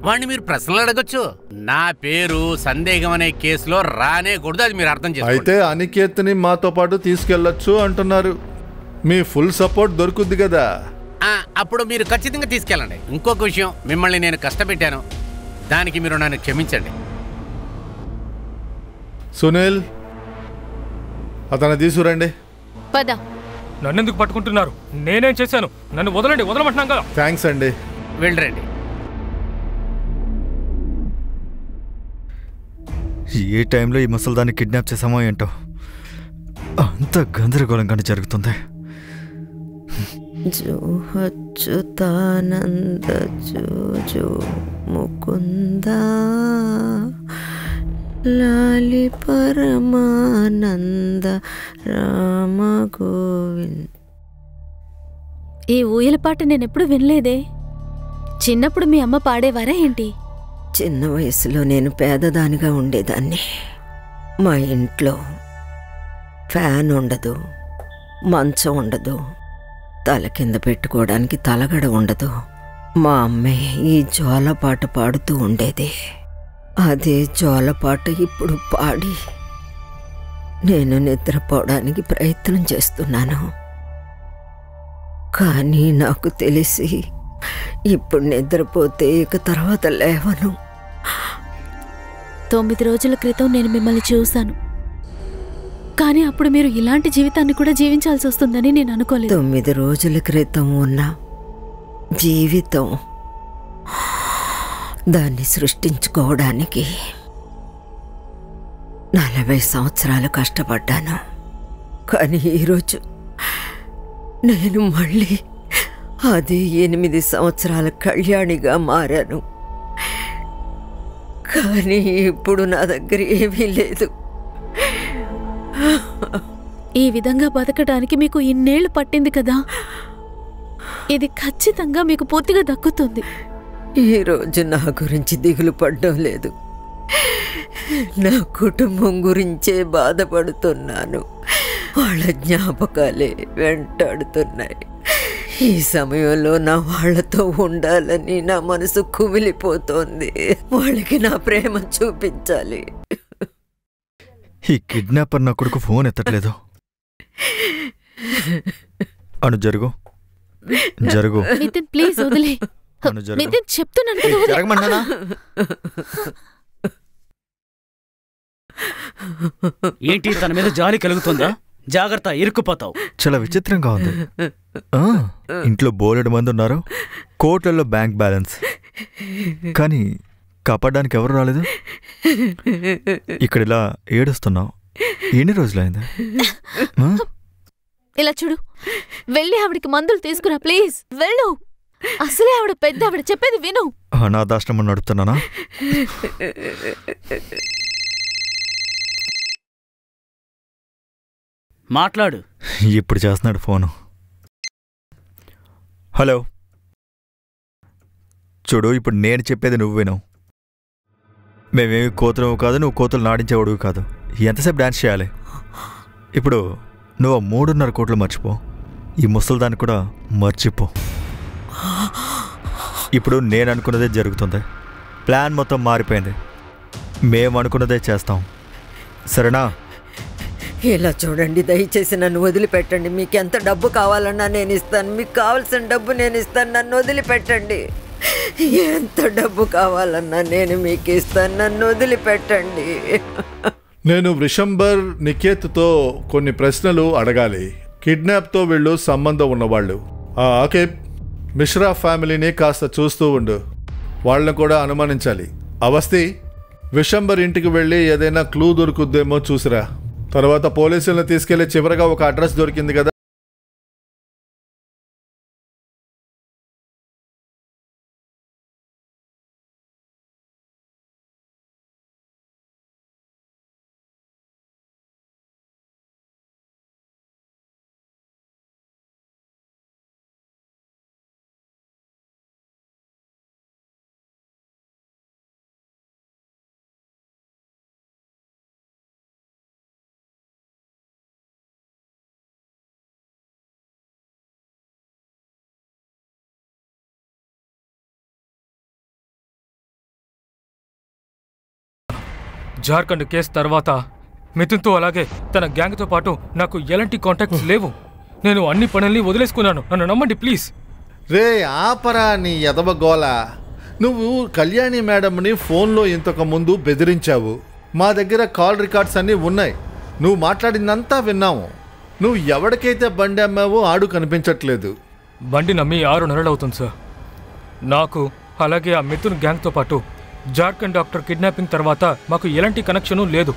Speaker 7: వాడిని మీరు ప్రశ్నలు అడగొచ్చు. నా పేరు సందేహం అనే కేసులో రానే కూడదు, అది మీరు అర్థం చేసుకోండి.
Speaker 6: అయితే అనికేత్ని మాతో పాటు తీసుకెళ్లొచ్చు అంటున్నారు. మీ ఫుల్ సపోర్ట్ దొరుకుద్ది కదా.
Speaker 7: అప్పుడు మీరు ఖచ్చితంగా తీసుకెళ్ళండి. ఇంకొక విషయం, మిమ్మల్ని నేను కష్టపెట్టాను, దానికి మీరు నన్ను క్షమించండి.
Speaker 6: సునీల్, అతను తీసుకురండి.
Speaker 2: పద.
Speaker 4: నన్నెందుకు పట్టుకుంటున్నారు? నేనేం చేశాను? నన్ను వదలండి, వదలమంటున్నాం కదా.
Speaker 6: థ్యాంక్స్ అండి.
Speaker 7: వెళ్ళరండి.
Speaker 3: ఏ టైంలో ఈ ముసల్దాన్ని కిడ్నాప్ చేసామో ఏంటో, అంత గందరగోళంగానే జరుగుతుంది.
Speaker 1: జో అచ్యుతానంద జో జో ముకుంద లాలి పరమానంద రామ గోవింద్.
Speaker 2: ఈ ఊయల పాట నేనెప్పుడు వినలేదే. చిన్నప్పుడు మీ అమ్మ పాడేవారా ఏంటి?
Speaker 1: చిన్న వయసులో నేను పేదదానిగా ఉండేదాన్ని. మా ఇంట్లో ఫ్యాన్ ఉండదు, మంచం ఉండదు, తల కింద పెట్టుకోవడానికి తలగడ ఉండదు. మా అమ్మే ఈ జోలపాట పాడుతూ ఉండేది. అదే జోలపాట ఇప్పుడు పాడి నేను నిద్రపోవడానికి ప్రయత్నం చేస్తున్నాను. కానీ నాకు తెలిసి ఇప్పుడు నిద్రపోతే ఇక తర్వాత లేవను.
Speaker 2: 9 రోజుల క్రితం నేను మిమ్మల్ని చూశాను, కానీ అప్పుడు మీరు ఇలాంటి జీవితాన్ని కూడా జీవించాల్సి వస్తుందని నేను అనుకోలేదు.
Speaker 1: 9 రోజుల క్రితం ఉన్న జీవితం, దాన్ని సృష్టించుకోవడానికి 40 సంవత్సరాలు కష్టపడ్డాను. కానీ ఈరోజు నేను మళ్ళీ అది 8 సంవత్సరాల కళ్యాణిగా మారాను. కానీ ఇప్పుడు నా దగ్గర ఏమీ లేదు.
Speaker 2: ఈ విధంగా బతకడానికి మీకు ఇన్నేళ్లు పట్టింది కదా, ఇది ఖచ్చితంగా మీకు పూర్తిగా దక్కుతుంది.
Speaker 1: ఈరోజు నా గురించి దిగులు పడడం లేదు, నా కుటుంబం గురించే బాధపడుతున్నాను. వాళ్ళ జ్ఞాపకాలే వెంటాడుతున్నాయి. ఈ సమయంలో నా వాళ్లతో ఉండాలని నా మనసు కుమిలిపోతోంది. వాళ్ళకి నా ప్రేమ చూపించాలి.
Speaker 3: ఈ కిడ్నాపర్ నా కొడుకు ఫోన్ ఎత్తట్లేదు. అను జరుగు జరుగు.
Speaker 2: నితిన్ ప్లీజ్ వదిలే. నితిన్ చెప్తున్నాను కదా,
Speaker 3: జరగమన్నానా?
Speaker 8: ఏంటి తన మీద జాలి కలుగుతుందా? జాగ్రత్త, ఇరుక్కుపోతావు.
Speaker 3: చాలా విచిత్రంగా ఉంది. ఇంట్లో బోలెడు మంది ఉన్నారు, కోట్లలో బ్యాంక్ బ్యాలెన్స్, కానీ కాపాడడానికి ఎవరు రాలేదు. ఇక్కడ ఇలా ఏడుస్తున్నావు, ఎన్ని రోజులైంది?
Speaker 2: ఇలా చూడు, వెళ్ళి ఆవిడికి మందులు తీసుకురా ప్లీజ్, వెళ్ళు. అసలే ఆవిడ పెద్ద, ఆవిడ చెప్పేది విను.
Speaker 3: అనాథాశ్రమం నడుపుతున్నానా?
Speaker 8: మాట్లాడు.
Speaker 3: ఇప్పుడు చేస్తున్నాడు ఫోను. హలో, చూడు, ఇప్పుడు నేను చెప్పేది నువ్వు విను. మేమేమి కోతులు కాదు, నువ్వు కోతులు నాడించేవాడువి కాదు. ఎంతసేపు డాన్స్ చేయాలి? ఇప్పుడు నువ్వు 3.5 కోట్లు మర్చిపో, ఈ ముసలిదాన్ని కూడా మర్చిపో. ఇప్పుడు నేను అనుకున్నదే జరుగుతుంది. ప్లాన్ మొత్తం మారిపోయింది. మేము అనుకున్నదే చేస్తాం, సరేనా?
Speaker 1: ఇలా చూడండి, దయచేసి నన్ను వదిలిపెట్టండి. మీకు ఎంత డబ్బు కావాలన్నా నేను ఇస్తాను. మీకు కావాల్సిన డబ్బు నేను ఇస్తాను. నన్ను వదిలిపెట్టండి. ఎంత డబ్బు కావాలన్నా నేను మీకు ఇస్తాను. నన్ను వదిలిపెట్టండి.
Speaker 6: నేను విశంబర్ నికేత్తో కొన్ని ప్రశ్నలు అడగాలి. కిడ్నాప్తో వీళ్ళు సంబంధం ఉన్నవాళ్ళు. ఆకేబ్, మిశ్రా ఫ్యామిలీని కాస్త చూస్తూ ఉండు. వాళ్ళని కూడా అనుమానించాలి. అవస్థి, విశంబర్ ఇంటికి వెళ్ళి ఏదైనా క్లూ దొరుకుద్దేమో చూసిరా. తర్వాత పోలీసులను తీసుకెళ్లి చివరిగా ఒక అడ్రస్ దొరికింది కదా,
Speaker 4: జార్ఖండ్ కేసు తర్వాత మిథున్తో అలాగే తన గ్యాంగ్తో పాటు నాకు ఎలాంటి కాంటాక్ట్స్ లేవు. నేను అన్ని పనుల్ని వదిలేసుకున్నాను. నన్ను నమ్మండి ప్లీజ్.
Speaker 6: రే ఆపరా నీ ఎదవ గోల. నువ్వు కళ్యాణి మేడంని ఫోన్లో ఇంతకు ముందు బెదిరించావు. మా దగ్గర కాల్ రికార్డ్స్ అన్నీ ఉన్నాయి. నువ్వు మాట్లాడిందంతా విన్నాము. నువ్వు ఎవరికైతే బండి అమ్మావో ఆడు కనిపించట్లేదు.
Speaker 4: బండి నమ్మి 6 నెలలు అవుతుంది సార్. నాకు అలాగే ఆ మిథున్ గ్యాంగ్తో పాటు జార్ఖండ్ డాక్టర్ కిడ్నాపింగ్ తర్వాత మాకు ఎలాంటి కనెక్షను లేదు.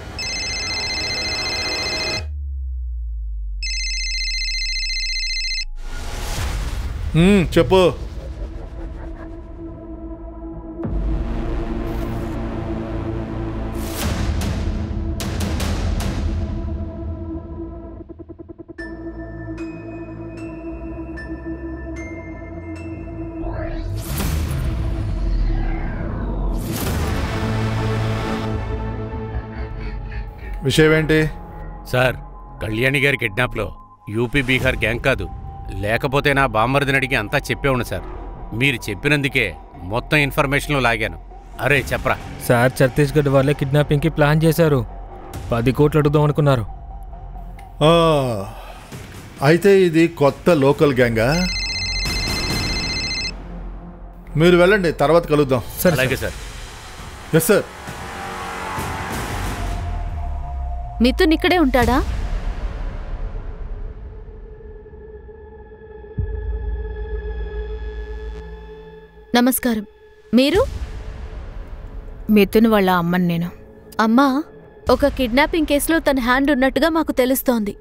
Speaker 6: చెప్పు. విషయం ఏంటి
Speaker 7: సార్? కళ్యాణి గారి కిడ్నాప్లో యూపీ బీహార్ గ్యాంగ్ కాదు, లేకపోతే నా బామ్మర్దిని అడిగి అంతా చెప్పేవాడు సార్. మీరు చెప్పినందుకే మొత్తం ఇన్ఫర్మేషన్లు లాగాను. అరే చెప్పరా.
Speaker 4: సార్ ఛత్తీస్గఢ్ వాళ్ళే కిడ్నాపింగ్కి ప్లాన్ చేశారు. 10 కోట్లు అడుగుదాం అనుకున్నారు.
Speaker 6: అయితే ఇది కొత్త లోకల్ గ్యాంగా? మీరు వెళ్ళండి, తర్వాత కలుద్దాం.
Speaker 7: అలాగే సార్.
Speaker 6: Yes sir.
Speaker 2: మిథున్ ఇక్కడే ఉంటాడా? నమస్కారం. మీరు?
Speaker 9: మిథున్ వాళ్ళ అమ్మని నేను.
Speaker 2: అమ్మా, ఒక కిడ్నాపింగ్ కేసులో తన హ్యాండ్ ఉన్నట్టుగా మాకు తెలుస్తోంది.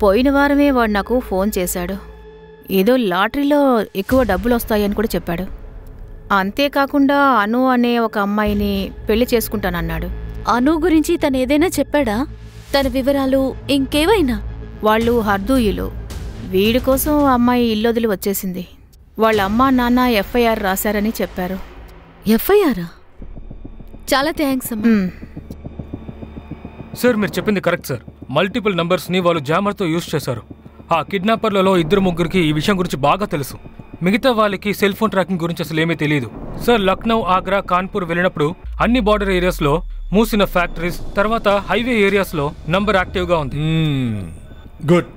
Speaker 9: పోయిన వారమే వాడు నాకు ఫోన్ చేశాడు. ఏదో లాటరీలో ఎక్కువ డబ్బులు వస్తాయని కూడా చెప్పాడు. అంతేకాకుండా అను అనే ఒక అమ్మాయిని పెళ్లి చేసుకుంటానన్నాడు.
Speaker 2: అను గురించి తను ఏదైనా చెప్పాడా? తన వివరాలు ఇంకేవైనా?
Speaker 9: వాళ్ళు హర్దూయులు. వీడి కోసం అమ్మాయి ఇల్లొదిలి వచ్చేసింది. వాళ్ళ అమ్మా నాన్న ఎఫ్ఐఆర్ రాశారని చెప్పారు.
Speaker 2: ఎఫ్ఐఆరా? చాలా థ్యాంక్స్ అమ్మా.
Speaker 4: సార్ మీరు చెప్పింది కరెక్ట్ సార్. మల్టిపుల్ నంబర్స్ని వాళ్ళు జామర్తో యూజ్ చేశారు. ఆ కిడ్నాపర్లలో 2-3కి ఈ విషయం గురించి బాగా తెలుసు. మిగతా వాళ్ళకి సెల్ ఫోన్ ట్రాకింగ్ గురించి అసలు ఏమీ తెలియదు. సార్ లక్నో, ఆగ్రా, కాన్పూర్ వెళ్ళినప్పుడు అన్ని బార్డర్ ఏరియాస్లో మూసిన ఫ్యాక్టరీస్, తర్వాత హైవే ఏరియాస్లో నంబర్ యాక్టివ్గా ఉంది.
Speaker 6: గుడ్.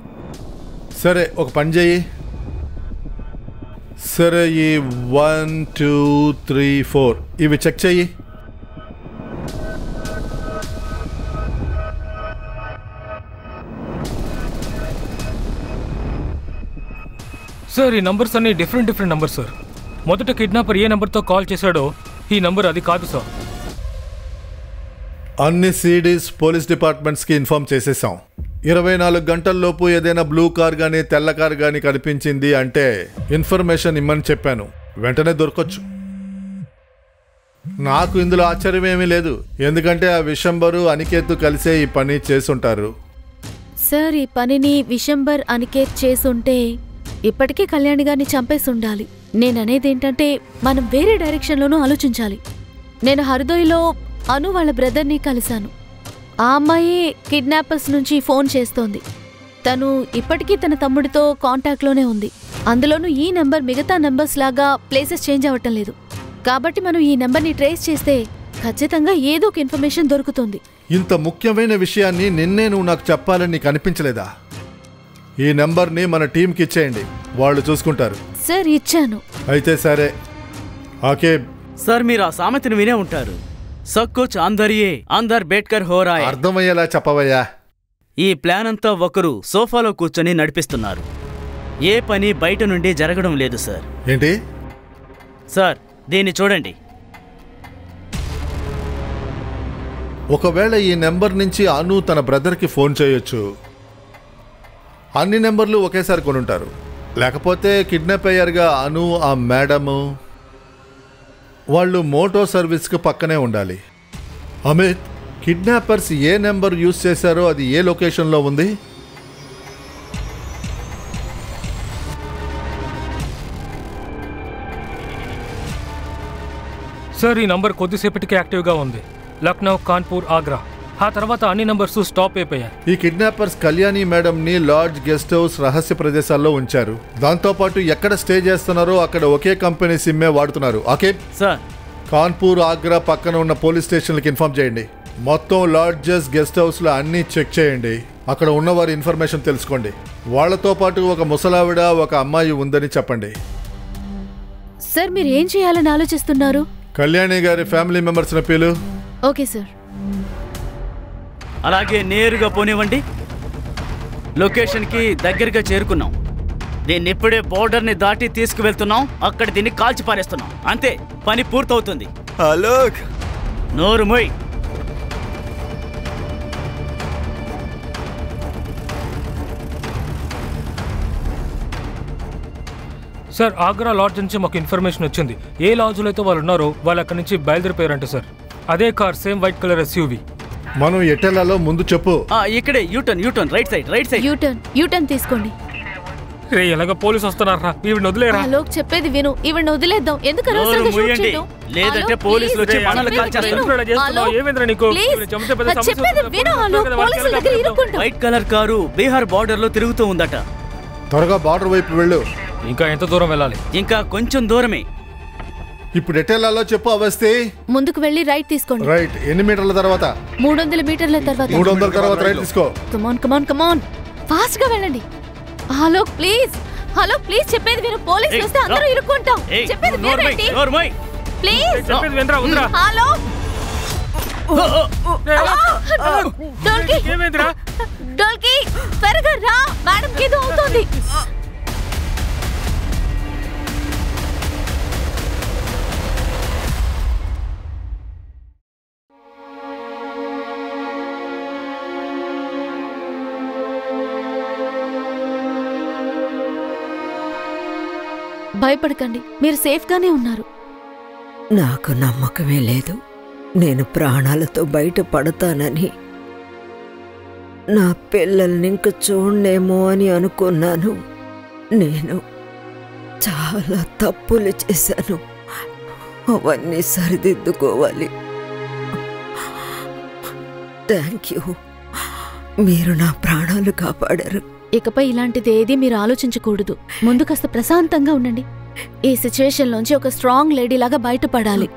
Speaker 6: సరే ఒక పని చెయ్యి. సరే ఈ 1, 2, 3, 4 ఇవి చెక్ చెయ్యి.
Speaker 4: సార్ ఈ నంబర్స్ అన్ని డిఫరెంట్ నంబర్స్ సార్. మొదట కిడ్నాపర్ ఏ నంబర్తో కాల్ చేశాడో ఈ నంబర్ అది కాదు సార్.
Speaker 6: అన్ని సిడీస్ పోలీస్ డిపార్ట్మెంట్స్కి ఇన్ఫార్మ్ చేసేసాం. 24 గంటల్లోపు ఏదైనా బ్లూ కార్ కానీ తెల్ల కార్ కానీ కనిపించింది అంటే ఇన్ఫర్మేషన్ ఇమ్మని చెప్పాను. వెంటనే దొరకొచ్చు. నాకు ఇందులో ఆశ్చర్యమేమీ లేదు, ఎందుకంటే ఆ విశంబరు అనికేత్ కలిసే ఈ పని చేసుంటారు.
Speaker 2: సార్ ఈ పనిని విశంబర్ అనికేత్ చేసుంటే ఇప్పటికే కళ్యాణి గారిని చంపేసి ఉండాలి. నేననేదేంటంటే మనం వేరే డైరెక్షన్లోనూ ఆలోచించాలి. నేను హర్దోయ్లో అను వాళ్ళ బ్రదర్ని కలిశాను. ఆ అమ్మాయి కిడ్నాపర్స్ నుంచి ఫోన్ చేస్తోంది. తను ఇప్పటికీ తన తమ్ముడితో కాంటాక్ట్లోనే ఉంది. అందులోనూ ఈ నెంబర్ మిగతా నెంబర్స్ లాగా ప్లేసెస్ చేంజ్ అవ్వటం లేదు. కాబట్టి మనం ఈ నెంబర్ని ట్రేస్ చేస్తే ఖచ్చితంగా ఏదో ఒక ఇన్ఫర్మేషన్ దొరుకుతుంది.
Speaker 6: ఇంత ముఖ్యమైన విషయాన్ని నిన్నే నువ్వు నాకు చెప్పాలని నీకు అనిపించలేదా? ఈ నెంబర్ని మన టీంకి ఇచ్చేయండి, వాళ్ళు చూసుకుంటారు.
Speaker 2: సార్ ఇచ్చాను.
Speaker 6: అయితే సరే. ఓకే
Speaker 8: సార్, మీరు ఆ సామెతను వినే ఉంటారు, సబ్ కుచ్ అందరియే అందర్ బేట్కర్ హోరాయ్.
Speaker 6: అర్థమయ్యేలా చెప్పవయ్యా.
Speaker 8: ఈ ప్లాన్ అంతా ఒకరు సోఫాలో కూర్చొని నడిపిస్తున్నారు. ఏ పని బయట నుండి జరగడం లేదు సార్.
Speaker 6: ఏంటి
Speaker 8: సార్, దీన్ని చూడండి.
Speaker 6: ఒకవేళ ఈ నెంబర్ నుంచి అను తన బ్రదర్కి ఫోన్ చేయొచ్చు. అన్ని నెంబర్లు ఒకేసారి కొనుంటారు. లేకపోతే కిడ్నాప్ అయ్యారుగా అను, ఆ మేడము, వాళ్ళు మోటో సర్వీస్కి పక్కనే ఉండాలి. అమిత్, కిడ్నాపర్స్ ఏ నెంబర్ యూజ్ చేశారో అది ఏ లొకేషన్లో ఉంది?
Speaker 4: సార్, ఈ నంబర్ కొద్దిసేపటికి యాక్టివ్గా ఉంది. లక్నో, కాన్పూర్, ఆగ్రా. ఆ తర్వాత అన్ని నంబర్స్ స్టాప్ అయిపోయాయి.
Speaker 6: ఈ కిడ్నాపర్స్ కళ్యాణి మేడంని లాడ్జ్, గెస్ట్ హౌస్, రహస్య ప్రదేశాల్లో ఉంచారు. దాంతోపాటు ఎక్కడ స్టే చేస్తున్నారో అక్కడ ఒకే కంపెనీ సిమ్మే వాడుతున్నారు. ఓకే
Speaker 8: సార్,
Speaker 6: కాన్పూర్, ఆగ్రా పక్కన ఉన్న పోలీస్ స్టేషన్లకు ఇన్ఫార్మ్ చేయండి. మొత్తం లాడ్జెస్, గెస్ట్ హౌస్లో అన్నీ చెక్ చేయండి. అక్కడ ఉన్నవారి ఇన్ఫర్మేషన్ తెలుసుకోండి. వాళ్లతో పాటు ఒక ముసలావిడ, ఒక అమ్మాయి ఉందని చెప్పండి.
Speaker 2: సార్, మీరు ఏం చేయాలని ఆలోచిస్తున్నారు?
Speaker 6: కళ్యాణి గారి ఫ్యామిలీ మెంబర్స్ని పిలు.
Speaker 2: Okay sir.
Speaker 8: అలాగే నేరుగా పోనివ్వండి. లొకేషన్కి దగ్గరగా చేరుకున్నాం. దీన్ని ఇప్పుడే బోర్డర్ని దాటి తీసుకువెళ్తున్నాం. అక్కడ దీన్ని కాల్చి పారేస్తున్నాం. అంతే, పని పూర్తవుతుంది.
Speaker 3: హలో,
Speaker 8: నోరు మొయ్.
Speaker 4: సార్, ఆగ్రా లాడ్జ్ నుంచి మాకు ఇన్ఫర్మేషన్ వచ్చింది. ఏ లాడ్జ్లో అయితే వాళ్ళు ఉన్నారో వాళ్ళు అక్కడి నుంచి బయలుదేరిపోయారంట సార్. అదే car, same white colour SUV.
Speaker 6: మనం ఎటెల్లాలో ముందు చెప్పు.
Speaker 8: ఇక్కడే యూటర్న్ రైట్ సైడ్.
Speaker 2: యూటర్న్ తీసుకోండి.
Speaker 4: రే, ఎలాగ పోలీసు వస్తున్నారా? ఈవిడ వదిలేరా?
Speaker 2: లోక్ చెప్పేది విను. ఈవిడ వదిలేద్దాం. ఎందుకు అనవసరంగా షూట్ చేయడం?
Speaker 8: లేదంటే పోలీసులు వచ్చి మనల్ని కాల్చేస్తారు.
Speaker 4: ఏమైందిరా నీకు?
Speaker 2: చెప్పేది విను. పోలీసుల దగ్గర ఇరుక్కుంటాం.
Speaker 8: White colour car Bihar border లో తిరుగుతూ ఉందట.
Speaker 6: త్వరగా బార్డర్ వైపు వెళ్ళు.
Speaker 4: ఇంకా ఎంత దూరం వెళ్ళాలి?
Speaker 8: ఇంకా కొంచెం దూరమే.
Speaker 6: ఇప్పుడు ఎటెల్లాలో చెప్పు. అవస్థి
Speaker 2: ముందుకు వెళ్ళి రైట్ తీసుకోండి.
Speaker 6: రైట్. ఎన్ని మీటర్ల తర్వాత?
Speaker 2: 300 మీటర్ల తర్వాత.
Speaker 6: 300 తర్వాత రైట్ తీసుకో.
Speaker 2: కమాన్ ఫాస్ట్ గా వెళ్ళండి. హలో ప్లీజ్ చెప్పేది విను. పోలీసులు వస్తే అందరూ ఇరుక్కుంటాం. చెప్పేది వినండి ప్లీజ్.
Speaker 4: చెప్పేది వినరా? ఉందిరా.
Speaker 2: హలో డోల్కి త్వరగా రా. మేడం ఏదో అవుతుంది. భయపడకండి, మీరు సేఫ్గానే ఉన్నారు.
Speaker 1: నాకు నమ్మకమే లేదు నేను ప్రాణాలతో బయటపడతానని. నా పిల్లల్ని ఇంక చూడనేమో అని అనుకున్నాను. నేను చాలా తప్పులు చేశాను. అవన్నీ సరిదిద్దుకోవాలి. Thank you. మీరు నా ప్రాణాలు కాపాడారు.
Speaker 2: ఇకపై ఇలాంటిది ఏది మీరు ఆలోచించకూడదు. ముందు కాస్త ప్రశాంతంగా ఉండండి. ఈ సిచ్యువేషన్ లోంచి ఒక స్ట్రాంగ్ లేడీలాగా బయటపడాలి.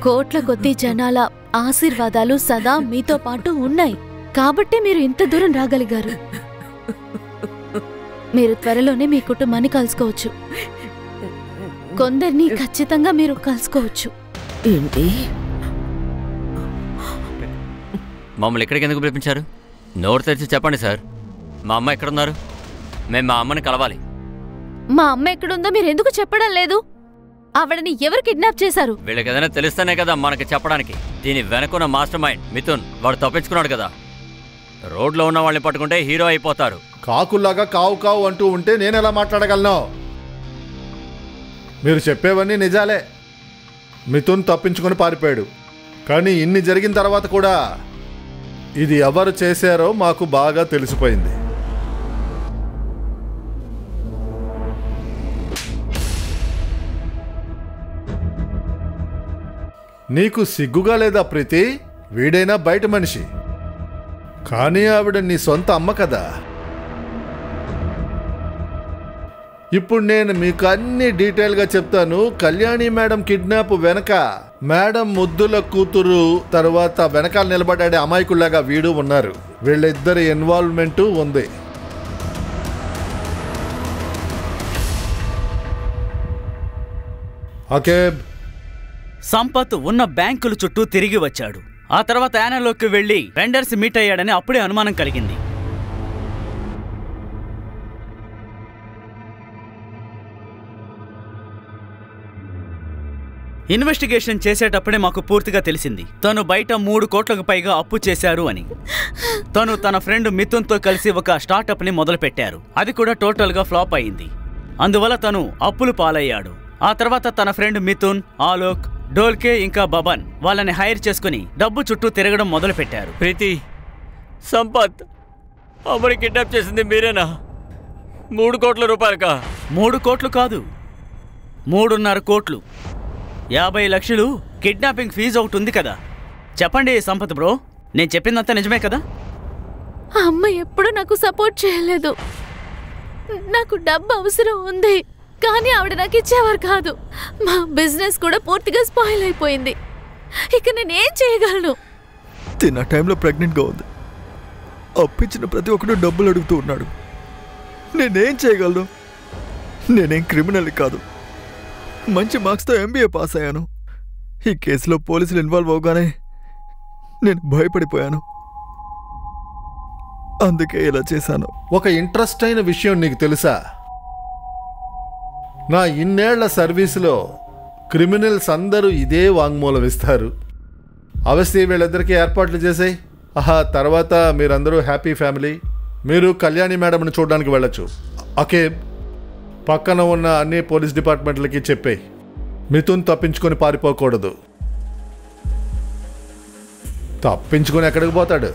Speaker 2: కోట్ల కొద్ది జనాల ఆశీర్వాదాలు సదా మీతో పాటు ఉన్నాయి కాబట్టి మీరు ఇంత దూరం రాగలిగారు. మీరు త్వరలోనే మీ కుటుంబాన్ని కలుసుకోవచ్చు. కొందరిని ఖచ్చితంగా మీరు కలుసుకోవచ్చు.
Speaker 1: ఏంటి?
Speaker 5: మమ్మల్ని ఎక్కడికి ఎందుకు పిలిపించారు? నోరు తెరిచి చెప్పండి సార్. మా అమ్మ ఎక్కడున్నారు? మేము మా అమ్మని కలవాలి.
Speaker 2: మా అమ్మ ఎక్కడుందో మీరు ఎందుకు చెప్పడం లేదు? ఆవిడని ఎవరు కిడ్నాప్ చేశారు?
Speaker 5: వీళ్ళకి ఏదైనా తెలుస్తేనే కదా మనకి చెప్పడానికి. దీని వెనకున్న మాస్టర్ మైండ్ మిథున్. వాడు తప్పించుకున్నాడు కదా. రోడ్లో ఉన్న వాళ్ళని పట్టుకుంటే హీరో అయిపోతారు.
Speaker 6: కాకుల్లాగా కావు కావు అంటూ ఉంటే నేను ఎలా మాట్లాడగలను? మీరు చెప్పేవన్నీ నిజాలే. మిథున్ తప్పించుకొని పారిపోయాడు. కానీ ఇన్ని జరిగిన తర్వాత కూడా ఇది ఎవరు చేశారో మాకు బాగా తెలిసిపోయింది. నీకు సిగ్గుగా లేదా ప్రీతి? వీడైనా బయట మనిషి, కానీ ఆవిడ నీ సొంత అమ్మ కదా. ఇప్పుడు నేను మీకు అన్ని డీటెయిల్గా చెప్తాను. కళ్యాణి మేడం కిడ్నాప్ వెనక మేడం ముద్దుల కూతురు తర్వాత వెనకాల నిలబడ్డాడే అమాయకుల్లాగా వీడు ఉన్నారు. వీళ్ళిద్దరి ఇన్వాల్వ్మెంటు ఉంది. అకేబ్
Speaker 8: సంపత్ ఉన్న బ్యాంకుల చుట్టూ తిరిగి వచ్చాడు. ఆ తర్వాత యానాలోకి వెళ్లి వెండర్స్ మీట్ అయ్యాడని అప్పుడే అనుమానం కలిగింది. ఇన్వెస్టిగేషన్ చేసేటప్పుడే మాకు పూర్తిగా తెలిసింది తను బయట 3 కోట్లకు పైగా అప్పు చేశారు అని. తను తన ఫ్రెండ్ మిథున్తో కలిసి ఒక స్టార్టప్ని మొదలుపెట్టారు. అది కూడా టోటల్గా ఫ్లాప్ అయింది. అందువల్ల తను అప్పులు పాలయ్యాడు. ఆ తర్వాత తన ఫ్రెండ్ మిథున్, ఆలోక్, డోల్కే ఇంకా బబన్ వాళ్ళని హైర్ చేసుకుని డబ్బు చుట్టూ తిరగడం మొదలుపెట్టారు.
Speaker 5: ప్రీతి, సంపత్ అమ్మని కిడ్నాప్ చేసింది మీరేనా? 3 కోట్ల రూపాయలకా?
Speaker 8: 3 కోట్లు కాదు, 3.5 కోట్లు. 50 లక్షలు కిడ్నాపింగ్ ఫీజు ఒకటి ఉంది కదా. చెప్పండి సంపత్ బ్రో, నేను చెప్పిందంతా నిజమే కదా?
Speaker 2: ఆ అమ్మ ఎప్పుడూ నాకు సపోర్ట్ చేయలేదు. నాకు డబ్బు అవసరం ఉంది, కానీ ఆవిడ నాకు ఇచ్చేవారు కాదు. మా బిజినెస్ కూడా పూర్తిగా స్పాయిల్ అయిపోయింది. ఇక నేనేం చేయగలను?
Speaker 3: తిన్న టైంలో ప్రెగ్నెంట్గా ఉంది. అప్పించిన ప్రతి ఒక్కడు డబ్బులు అడుగుతూ ఉన్నాడు. నేనేం చేయగలను? నేనేం క్రిమినల్ కాదు. మంచి మార్క్స్తో MBA పాస్ అయ్యాను. ఈ కేసులో పోలీసులు ఇన్వాల్వ్ అవగానే నేను భయపడిపోయాను. అందుకే ఇలా చేశాను.
Speaker 6: ఒక ఇంట్రెస్ట్ అయిన విషయం నీకు తెలుసా? నా ఇన్నేళ్ల సర్వీసులో క్రిమినల్స్ అందరూ ఇదే వాంగ్మూలం ఇస్తారు. అవశ్య వీళ్ళిద్దరికీ ఏర్పాట్లు చేసాయి. తర్వాత మీరందరూ హ్యాపీ ఫ్యామిలీ. మీరు కళ్యాణి మేడంని చూడడానికి వెళ్ళొచ్చు. అకేబ్, పక్కన ఉన్న అన్ని పోలీస్ డిపార్ట్మెంట్లకి చెప్పేయి మిథున్ తప్పించుకొని పారిపోకూడదు. తప్పించుకొని ఎక్కడికి పోతాడు?